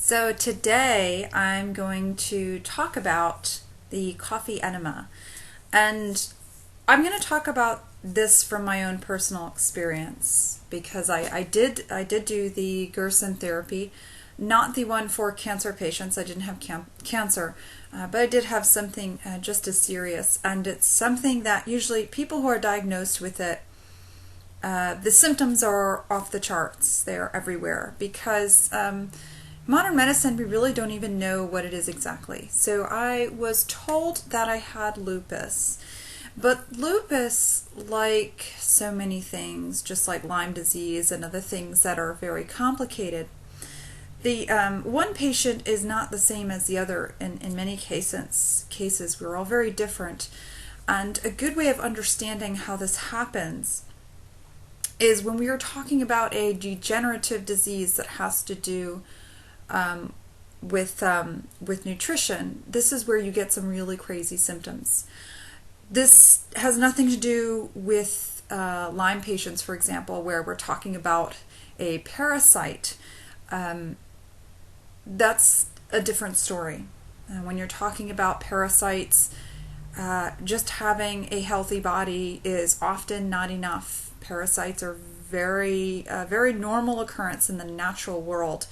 So today I'm going to talk about the coffee enema, and I'm going to talk about this from my own personal experience because I did do the Gerson therapy, not the one for cancer patients. I didn't have cancer, but I did have something just as serious, and it's something that usually people who are diagnosed with it, the symptoms are off the charts. They're everywhere because modern medicine, we really don't even know what it is exactly. So I was told that I had lupus. But lupus, like so many things, just like Lyme disease and other things that are very complicated, the one patient is not the same as the other in many cases. We're all very different. And a good way of understanding how this happens is when we are talking about a degenerative disease that has to do with nutrition. This is where you get some really crazy symptoms. This has nothing to do with Lyme patients, for example, where we're talking about a parasite. That's a different story. When you're talking about parasites, just having a healthy body is often not enough. Parasites are very normal occurrence in the natural world.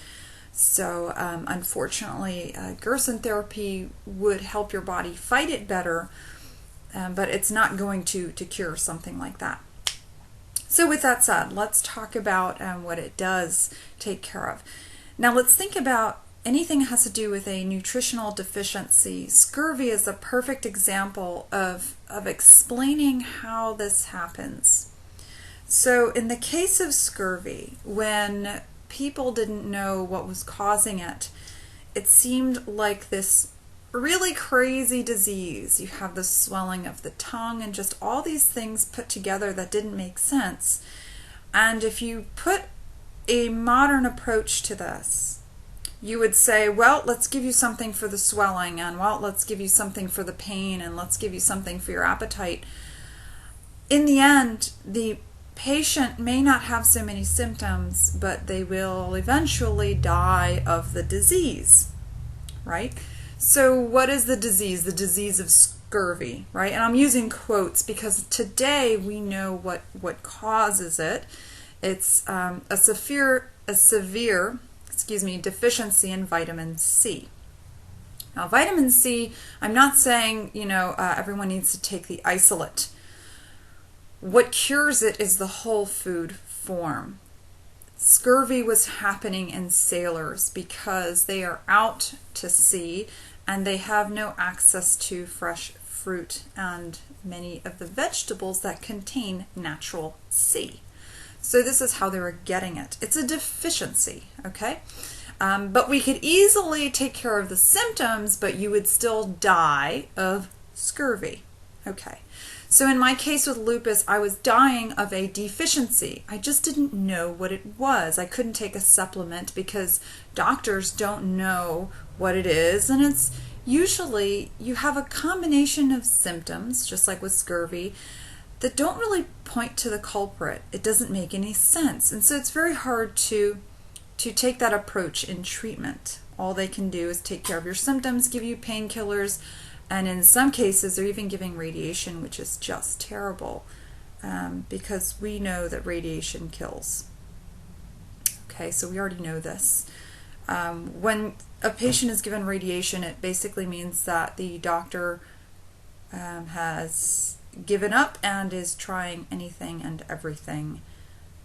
So unfortunately, Gerson therapy would help your body fight it better, but it's not going to cure something like that. So with that said, let's talk about what it does take care of. Now let's think about anything that has to do with a nutritional deficiency. Scurvy is a perfect example of explaining how this happens. So in the case of scurvy, when people didn't know what was causing it, it seemed like this really crazy disease. You have the swelling of the tongue and just all these things put together that didn't make sense. And if you put a modern approach to this, you would say, well, let's give you something for the swelling, and well, let's give you something for the pain, and let's give you something for your appetite. In the end, the patient may not have so many symptoms, but they will eventually die of the disease, right? So what is the disease? The disease of scurvy, right? And I'm using quotes because today we know what causes it. It's a severe deficiency in vitamin C. Now, vitamin C, I'm not saying, everyone needs to take the isolate. What cures it is the whole food form. Scurvy was happening in sailors because they are out to sea and they have no access to fresh fruit and many of the vegetables that contain natural C. So this is how they were getting it. It's a deficiency, okay? But we could easily take care of the symptoms, but you would still die of scurvy, okay? So in my case with lupus, I was dying of a deficiency. I just didn't know what it was. I couldn't take a supplement because doctors don't know what it is. And it's usually you have a combination of symptoms, just like with scurvy, that don't really point to the culprit. It doesn't make any sense. And so it's very hard to take that approach in treatment. All they can do is take care of your symptoms, give you painkillers, and in some cases, they're even giving radiation, which is just terrible because we know that radiation kills. Okay, so we already know this. When a patient is given radiation, it basically means that the doctor has given up and is trying anything and everything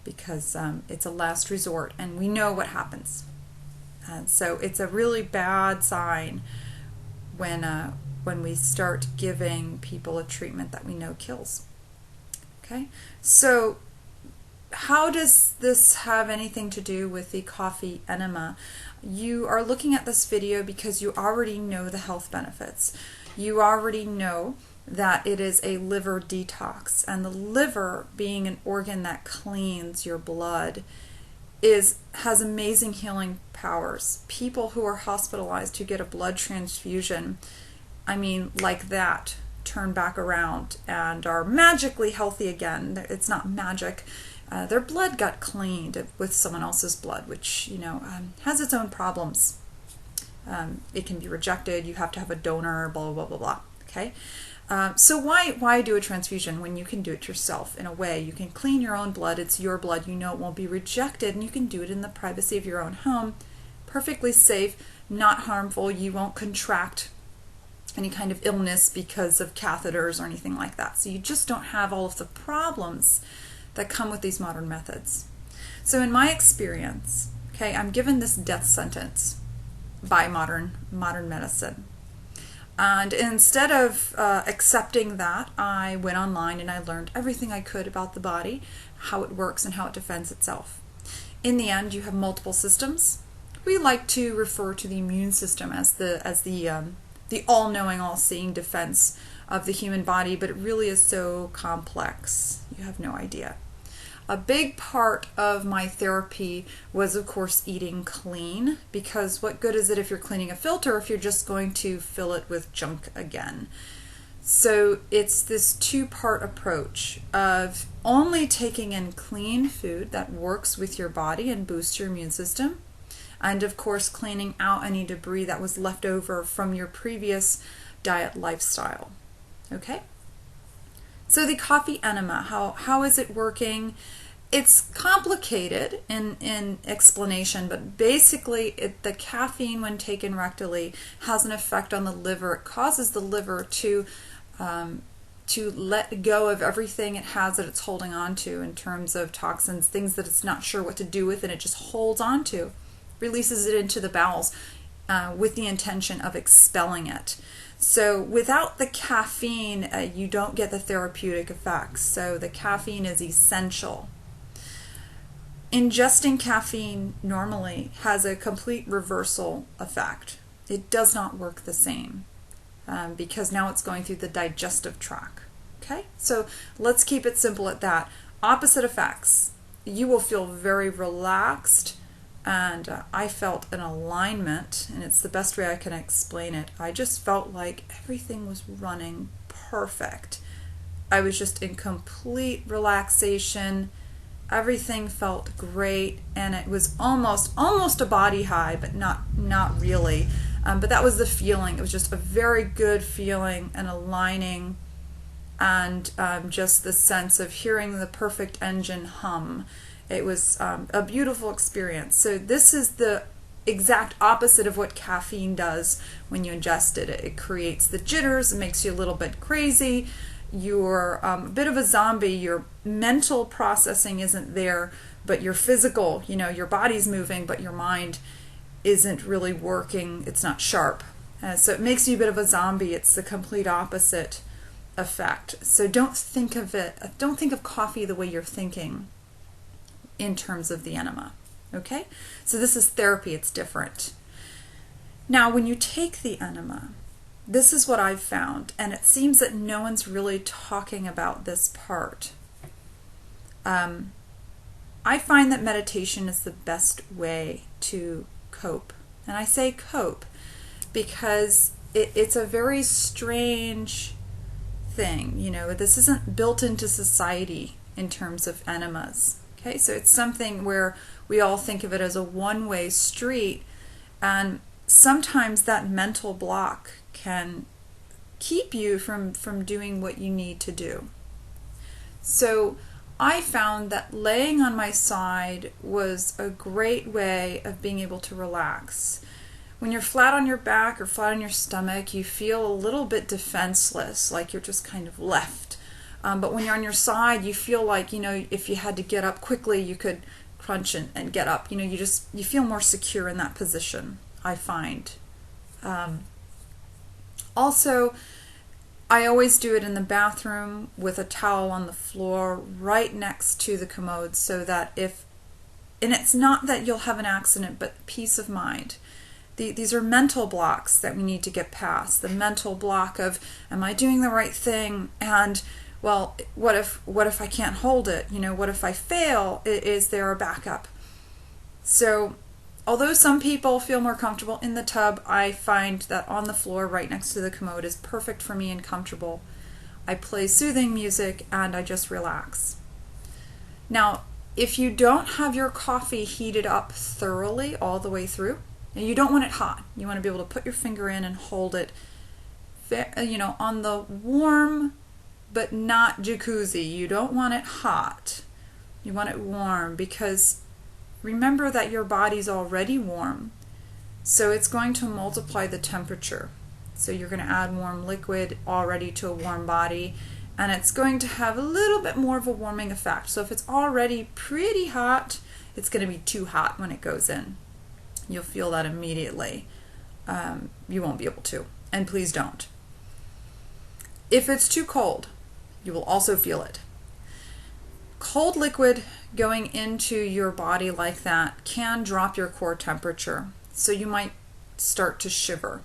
because it's a last resort, and we know what happens. And so it's a really bad sign when we start giving people a treatment that we know kills. Okay, so how does this have anything to do with the coffee enema? You are looking at this video because you already know the health benefits. You already know that it is a liver detox, and the liver, being an organ that cleans your blood, has amazing healing powers. People who are hospitalized who get a blood transfusion, like that, turn back around and are magically healthy again. It's not magic. Their blood got cleaned with someone else's blood, which, has its own problems. It can be rejected. You have to have a donor, blah, blah, blah, blah. Okay. So why do a transfusion when you can do it yourself in a way? You can clean your own blood. It's your blood. You know it won't be rejected, and you can do it in the privacy of your own home. Perfectly safe, not harmful. You won't contract any kind of illness because of catheters or anything like that. So you just don't have all of the problems that come with these modern methods. So in my experience, okay, I'm given this death sentence by modern medicine. And instead of accepting that, I went online and I learned everything I could about the body, how it works and how it defends itself. In the end, you have multiple systems. We like to refer to the immune system as the all-knowing, all-seeing defense of the human body, but it really is so complex. You have no idea. A big part of my therapy was, of course, eating clean, because what good is it if you're cleaning a filter if you're just going to fill it with junk again? So it's this two-part approach of only taking in clean food that works with your body and boosts your immune system, and of course cleaning out any debris that was left over from your previous diet lifestyle. Okay? So the coffee enema, how is it working? It's complicated in explanation, but basically the caffeine, when taken rectally, has an effect on the liver. It causes the liver to let go of everything it has that it's holding on to in terms of toxins, things that it's not sure what to do with, and it just holds on to, releases it into the bowels with the intention of expelling it. So without the caffeine, you don't get the therapeutic effects. So the caffeine is essential. Ingesting caffeine normally has a complete reversal effect. It does not work the same because now it's going through the digestive tract. Okay, so let's keep it simple at that. Opposite effects. You will feel very relaxed, and I felt an alignment, and it's the best way I can explain it. I just felt like everything was running perfect. I was just in complete relaxation. Everything felt great, and it was almost a body high, but not really. But that was the feeling. It was just a very good feeling and aligning, and just the sense of hearing the perfect engine hum. It was a beautiful experience. So this is the exact opposite of what caffeine does when you ingest it. It creates the jitters. It makes you a little bit crazy. You're a bit of a zombie. Your mental processing isn't there, but your physical, your body's moving, but your mind isn't really working. It's not sharp. So it makes you a bit of a zombie. It's the complete opposite effect. So don't think of coffee the way you're thinking in terms of the enema. Okay? So this is therapy. It's different. Now, when you take the enema, this is what I've found, and it seems that no one's really talking about this part. I find that meditation is the best way to cope. And I say cope because it's a very strange thing. This isn't built into society in terms of enemas. Okay, so it's something where we all think of it as a one-way street, and sometimes that mental block can keep you from doing what you need to do. So I found that laying on my side was a great way of being able to relax. When you're flat on your back or flat on your stomach, you feel a little bit defenseless, like you're just kind of left. But when you're on your side, you feel like, if you had to get up quickly, you could crunch and get up. You feel more secure in that position, I find. Also, I always do it in the bathroom with a towel on the floor right next to the commode, so that and it's not that you'll have an accident, but peace of mind. These are mental blocks that we need to get past. The mental block of, am I doing the right thing? And, well, what if I can't hold it? What if I fail? Is there a backup? So, although some people feel more comfortable in the tub, I find that on the floor right next to the commode is perfect for me and comfortable. I play soothing music and I just relax. Now, if you don't have your coffee heated up thoroughly all the way through, Now, you don't want it hot. You want to be able to put your finger in and hold it, on the warm but not jacuzzi. You don't want it hot. You want it warm, because remember that your body's already warm. So it's going to multiply the temperature. So you're going to add warm liquid already to a warm body, and it's going to have a little bit more of a warming effect. So if it's already pretty hot, it's going to be too hot when it goes in. You'll feel that immediately. You won't be able to, and please don't. If it's too cold, you will also feel it. Cold liquid going into your body like that can drop your core temperature, so you might start to shiver.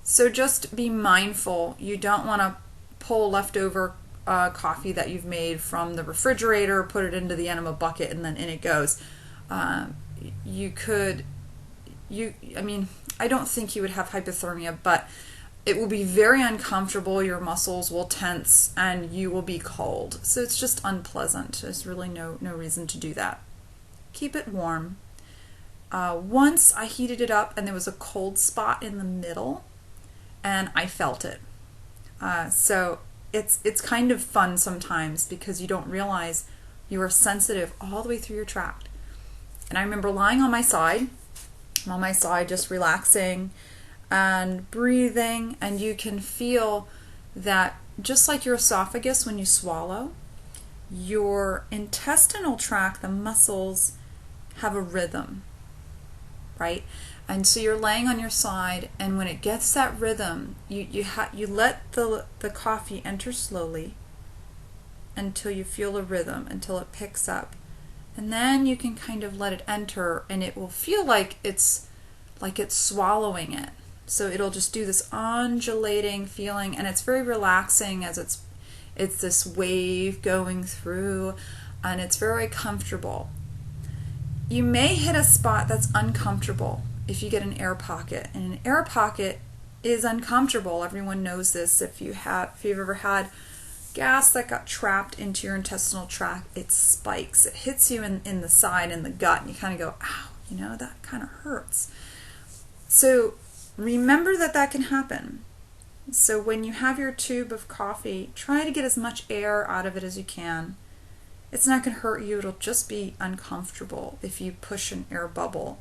So just be mindful. You don't want to pull leftover coffee that you've made from the refrigerator, put it into the enema bucket, and then in it goes. I don't think you would have hypothermia, but it will be very uncomfortable. Your muscles will tense and you will be cold. So it's just unpleasant. There's really no reason to do that. Keep it warm. Once I heated it up and there was a cold spot in the middle, and I felt it. So it's kind of fun sometimes, because you don't realize you are sensitive all the way through your tract. And I remember lying on my side, just relaxing and breathing, and you can feel that just like your esophagus when you swallow, your intestinal tract, the muscles have a rhythm, right? And so you're laying on your side, and when it gets that rhythm, you let the coffee enter slowly until you feel a rhythm, until it picks up. And then you can kind of let it enter, and it will feel like it's swallowing it. So it'll just do this undulating feeling, and it's very relaxing as it's this wave going through, and it's very comfortable. You may hit a spot that's uncomfortable if you get an air pocket, and an air pocket is uncomfortable. Everyone knows this. If you've ever had gas that got trapped into your intestinal tract, it spikes. It hits you in the side, in the gut, and you kind of go, ow, that kind of hurts. So remember that can happen. So when you have your tube of coffee, try to get as much air out of it as you can. It's not going to hurt you. It'll just be uncomfortable if you push an air bubble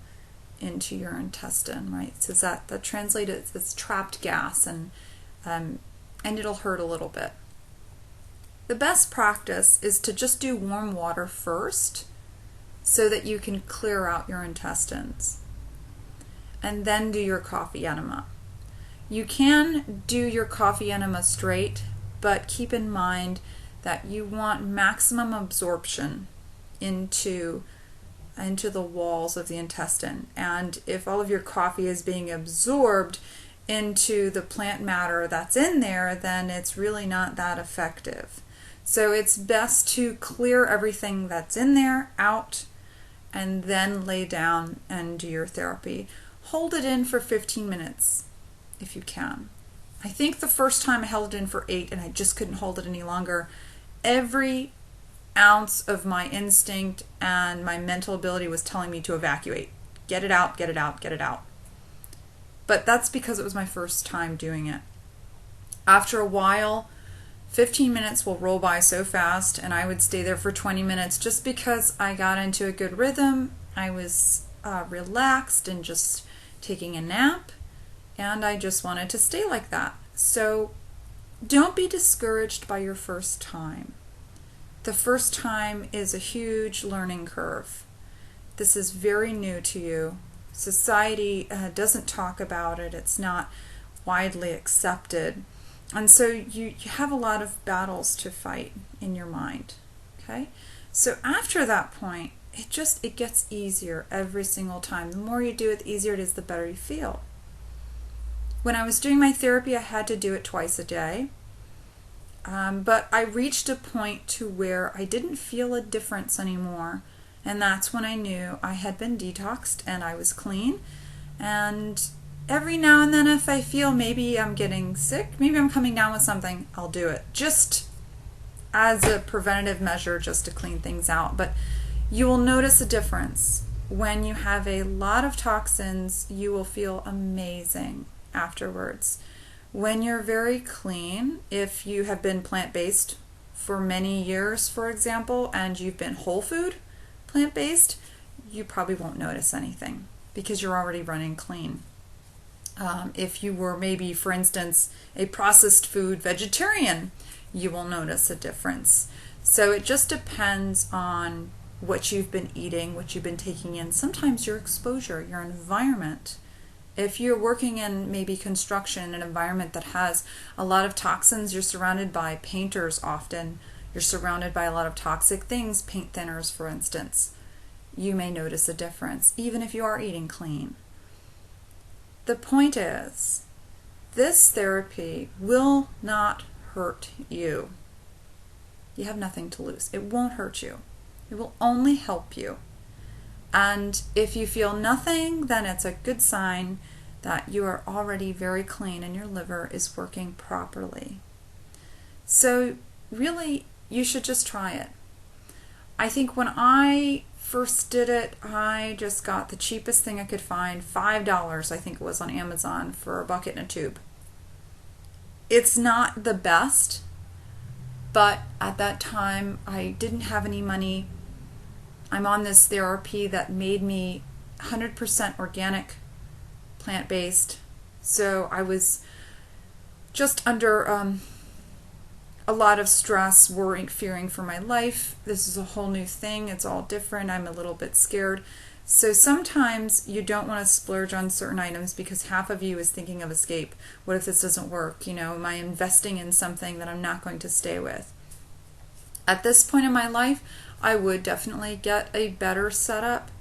into your intestine, right? So that translates as trapped gas, and it'll hurt a little bit. The best practice is to just do warm water first, so that you can clear out your intestines, and then do your coffee enema. You can do your coffee enema straight, but keep in mind that you want maximum absorption into the walls of the intestine. And if all of your coffee is being absorbed into the plant matter that's in there, then it's really not that effective. So it's best to clear everything that's in there out, and then lay down and do your therapy. Hold it in for 15 minutes if you can. I think the first time I held it in for 8 and I just couldn't hold it any longer. Every ounce of my instinct and my mental ability was telling me to evacuate. Get it out, get it out, get it out. But that's because it was my first time doing it. After a while, 15 minutes will roll by so fast, and I would stay there for 20 minutes just because I got into a good rhythm. I was relaxed and just taking a nap, and I just wanted to stay like that. So don't be discouraged by your first time. The first time is a huge learning curve. This is very new to you. Society doesn't talk about it. It's not widely accepted. And so you have a lot of battles to fight in your mind. Okay? So after that point, it gets easier every single time. The more you do it, the easier it is, the better you feel. When I was doing my therapy, I had to do it twice a day. But I reached a point to where I didn't feel a difference anymore. And that's when I knew I had been detoxed and I was clean. And every now and then, if I feel maybe I'm getting sick, maybe I'm coming down with something, I'll do it. Just as a preventative measure, just to clean things out. But you will notice a difference. when you have a lot of toxins, you will feel amazing afterwards. When you're very clean, if you have been plant-based for many years, for example, and you've been whole food plant-based, you probably won't notice anything because you're already running clean. If you were maybe, for instance, a processed food vegetarian, you will notice a difference. So it just depends on what you've been eating, what you've been taking in, sometimes your exposure, your environment. If you're working in maybe construction, an environment that has a lot of toxins, you're surrounded by painters often, you're surrounded by a lot of toxic things, paint thinners for instance, you may notice a difference, even if you are eating clean. The point is, this therapy will not hurt you. You have nothing to lose. It won't hurt you. It will only help you. And if you feel nothing, then it's a good sign that you are already very clean and your liver is working properly. So really, you should just try it. I think when I first did it, I just got the cheapest thing I could find, $5 I think it was on Amazon for a bucket and a tube. It's not the best, but at that time I didn't have any money. I'm on this therapy that made me 100% organic, plant-based. So I was just under a lot of stress, worrying, fearing for my life. This is a whole new thing. It's all different. I'm a little bit scared. So sometimes you don't want to splurge on certain items because half of you is thinking of escape. What if this doesn't work? Am I investing in something that I'm not going to stay with? At this point in my life, I would definitely get a better setup.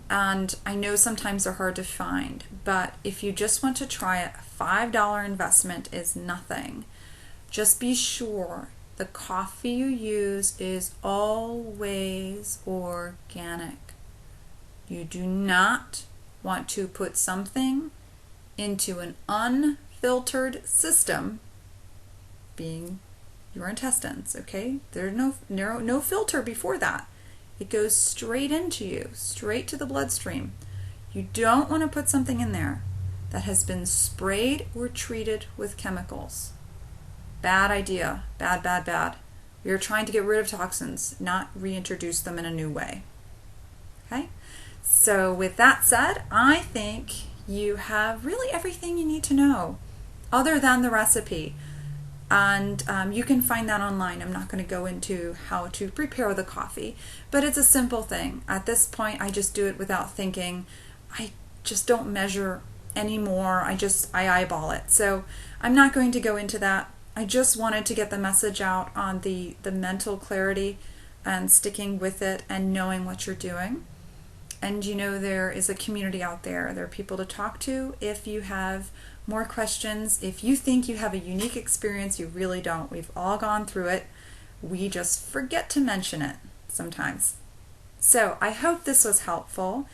And I know sometimes they're hard to find, but if you just want to try it, a $5 investment is nothing. Just be sure the coffee you use is always organic. You do not want to put something into an unfiltered system, being your intestines, okay? There's no filter before that. It goes straight into you, straight to the bloodstream. You don't want to put something in there that has been sprayed or treated with chemicals. Bad idea. Bad, bad, bad. We are trying to get rid of toxins, not reintroduce them in a new way. Okay? So with that said, I think you have really everything you need to know other than the recipe. And you can find that online. I'm not going to go into how to prepare the coffee, but it's a simple thing. At this point, I just do it without thinking. I just don't measure anymore. I eyeball it. So I'm not going to go into that. I just wanted to get the message out on the mental clarity and sticking with it and knowing what you're doing. And there is a community out there. There are people to talk to if you have more questions. If you think you have a unique experience, you really don't. We've all gone through it. We just forget to mention it sometimes. So I hope this was helpful,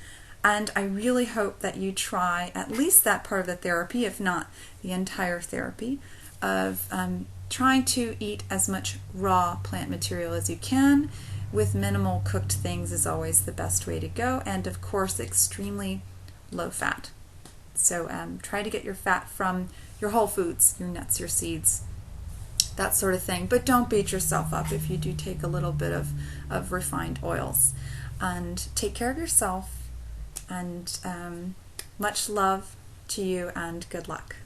and I really hope that you try at least that part of the therapy, if not the entire therapy, of trying to eat as much raw plant material as you can. With minimal cooked things is always the best way to go, and of course extremely low fat. So try to get your fat from your whole foods, your nuts, your seeds, that sort of thing. But don't beat yourself up if you do take a little bit of refined oils. And take care of yourself, and much love to you, and good luck.